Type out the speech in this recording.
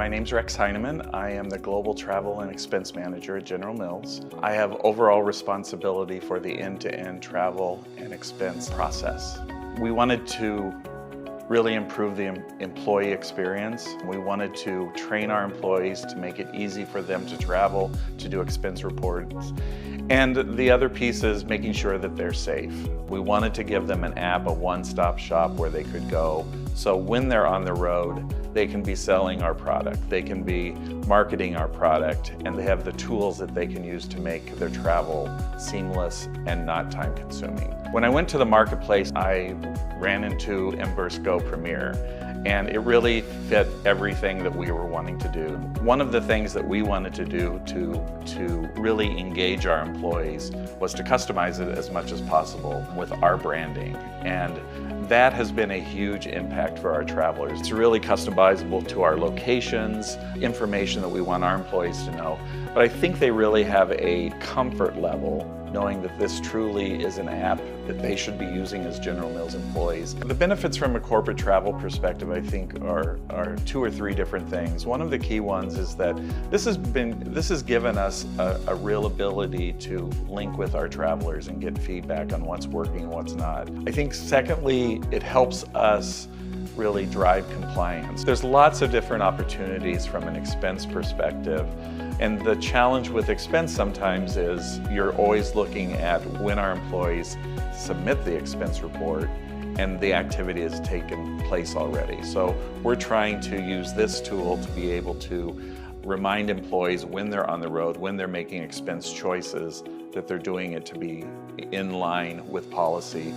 My name's Rex Heineman. I am the Global Travel and Expense Manager at General Mills. I have overall responsibility for the end-to-end travel and expense process. We wanted to really improve the employee experience. We wanted to train our employees to make it easy for them to travel, to do expense reports. And the other piece is making sure that they're safe. We wanted to give them an app, a one-stop shop where they could go. So when they're on the road, they can be selling our product, they can be marketing our product, and they have the tools that they can use to make their travel seamless and not time-consuming. When I went to the marketplace, I ran into Emburse Go Premier, and it really fit everything that we were wanting to do. One of the things that we wanted to do to really engage our employees was to customize it as much as possible with our branding. And that has been a huge impact for our travelers. It's really customizable to our locations, information that we want our employees to know. But I think they really have a comfort level knowing that this truly is an app that they should be using as General Mills employees. The benefits from a corporate travel perspective, I think, are two or three different things. One of the key ones is that this has given us a real ability to link with our travelers and get feedback on what's working and what's not. I think secondly, it helps us really drive compliance. There's lots of different opportunities from an expense perspective. And the challenge with expense sometimes is you're always looking at when our employees submit the expense report and the activity has taken place already. So we're trying to use this tool to be able to remind employees when they're on the road, when they're making expense choices, that they're doing it to be in line with policy.